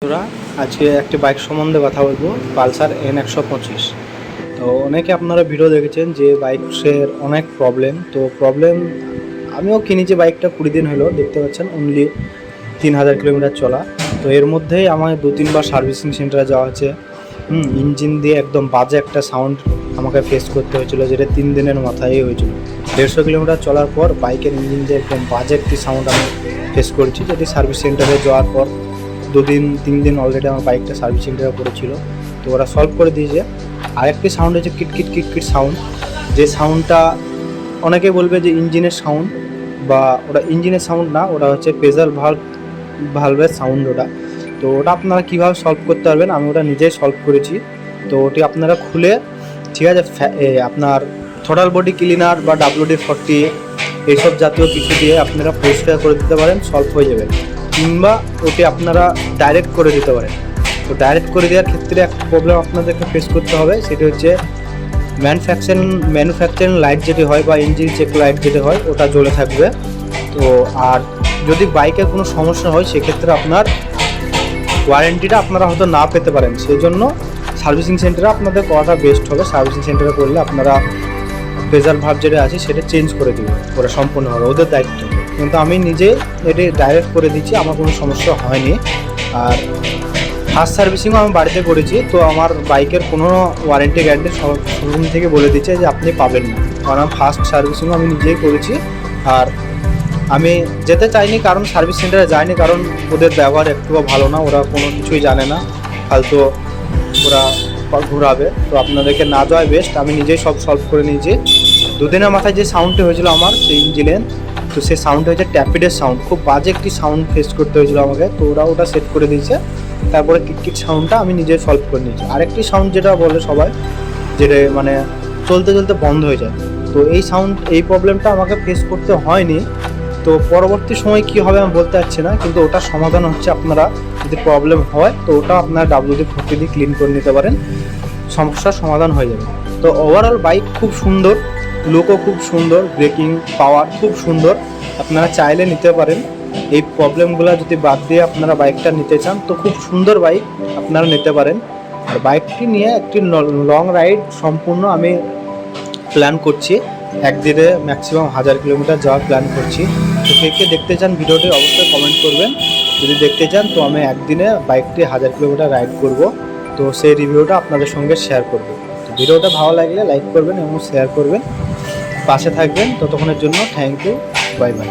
বন্ধুরা, আজকে একটি বাইক সম্বন্ধে কথা বলবো, পালসার N125। তো অনেকে আপনারা ভিডিও দেখেছেন যে বাইকের অনেক প্রবলেম। আমিও কিনেছি বাইকটা 20 দিন হলো, দেখতে পাচ্ছেন অনলি 3000 কিলোমিটার চলা। তো এর মধ্যেই আমার 2-3 বার সার্ভিসিং সেন্টারে যাওয়া হয়েছে। ইঞ্জিন দিয়ে একদম বাজে একটা সাউন্ড আমাকে ফেস করতে হয়েছিল, যেটা 3 দিনের মাথায় হয়েছিল। 150 কিলোমিটার চলার পর বাইকের ইঞ্জিন দিয়ে একদম বাজে একটি সাউন্ড আমি ফেস করেছি, যেটি সার্ভিস সেন্টারে যাওয়ার পর 2-3 দিন অলরেডি আমার বাইকটা সার্ভিস সেন্টারে পড়েছিল। তো ওরা সলভ করে দিয়েছে। আরেকটি সাউন্ড হচ্ছে কিটকিট কিটকিট সাউন্ড, যে সাউন্ডটা অনেকে বলবে যে ইঞ্জিনের সাউন্ড, বা ওটা ইঞ্জিনের সাউন্ড না, ওটা হচ্ছে প্রেসার ভালভের সাউন্ড ওটা। তো ওটা আপনারা কীভাবে সলভ করতে পারবেন, আমি ওটা নিজেই সলভ করেছি। তো ওটি আপনারা খুলে, ঠিক আছে, আপনার থ্রোটল বডি ক্লিনার বা WD-40 এইসব জাতীয় কিছু দিয়ে আপনারা পরিষ্কার করে দিতে পারেন, সলভ হয়ে যাবে। কিংবা ওটি আপনারা ডাইরেক্ট করে দিতে পারেন। তো ডাইরেক্ট করে দেওয়ার ক্ষেত্রে একটা প্রবলেম আপনাদেরকে ফেস করতে হবে, সেটি হচ্ছে ম্যানুফ্যাকচারিং লাইট যেটি হয় বা ইঞ্জিন চেক লাইট যেটি হয়, ওটা জ্বলে থাকবে। তো আর যদি বাইকের কোনো সমস্যা হয়, সেক্ষেত্রে আপনার ওয়ারেন্টিটা আপনারা হয়তো না পেতে পারেন। সেই জন্য সার্ভিসিং সেন্টারে আপনাদের করাটা বেস্ট হবে। সার্ভিসিং সেন্টারে করলে আপনারা প্রেসার ভালভ যেটা আছে সেটা চেঞ্জ করে দেবে, ওরা সম্পূর্ণ হবে, ওদের দায়িত্ব। কিন্তু আমি নিজে এটি ডাইরেক্ট করে দিচ্ছি, আমার কোনো সমস্যা হয়নি। আর ফার্স্ট সার্ভিসিংও আমি বাড়িতে করেছি। তো আমার বাইকের কোনো ওয়ারেন্টি গ্যারান্টি শোরুম থেকে বলে দিচ্ছে যে আপনি পাবেন না, কারণ ফার্স্ট সার্ভিসিংও আমি নিজেই করেছি। আর আমি যেতে চাইনি, কারণ সার্ভিস সেন্টারে যাইনি, কারণ ওদের ব্যবহার একটুও ভালো না, ওরা কোনো কিছুই জানে না, ফালতু ওরা ঘোরাবে। তো আপনাদেরকে না যাওয়াই বেস্ট। আমি নিজেই সব সলভ করে নিয়েছি। 2 দিনের মাথায় যে সাউন্ডটি হয়েছিল আমার সেই ইঞ্জিনের, তো সেই সাউন্ডটা হচ্ছে ট্যাপিডের সাউন্ড, খুব বাজে একটি সাউন্ড ফেস করতে হয়েছিল আমাকে। তো ওরা ওটা সেট করে দিয়েছে। তারপরে কিটকিট সাউন্ডটা আমি নিজে সলভ করে নিয়েছি। আরেকটি সাউন্ড যেটা বলে সবাই, যেটা মানে চলতে চলতে বন্ধ হয়ে যায়, তো এই প্রবলেমটা আমাকে ফেস করতে হয়নি। তো পরবর্তী সময় কী হবে আমি বলতে পারছি না, কিন্তু ওটার সমাধান হচ্ছে, আপনারা যদি প্রবলেম হয় তো ওটা আপনারা WD-40 দিয়ে ক্লিন করে নিতে পারেন, সমস্যার সমাধান হয়ে যাবে। তো ওভারঅল বাইক খুব সুন্দর, লুকও খুব সুন্দর, ব্রেকিং পাওয়ার খুব সুন্দর। আপনারা চাইলে নিতে পারেন। এই প্রবলেমগুলো যদি বাদ দিয়ে আপনারা বাইকটা নিতে চান, তো খুব সুন্দর বাইক আপনারা নিতে পারেন। আর বাইকটি নিয়ে একটি লং রাইড সম্পূর্ণ আমি প্ল্যান করছি, একদিনে ম্যাক্সিমাম 1000 কিলোমিটার যাওয়ার প্ল্যান করছি। তো কে দেখতে চান ভিডিওটি অবশ্যই কমেন্ট করবেন। যদি দেখতে চান তো আমি একদিনে বাইকটি 1000 কিলোমিটার রাইড করব, তো সেই রিভিউটা আপনাদের সঙ্গে শেয়ার করব। তো ভিডিওটা ভালো লাগলে লাইক করবেন এবং শেয়ার করবেন, পাশে থাকবেন। ততক্ষণের জন্য থ্যাংক ইউ, বাই বাই।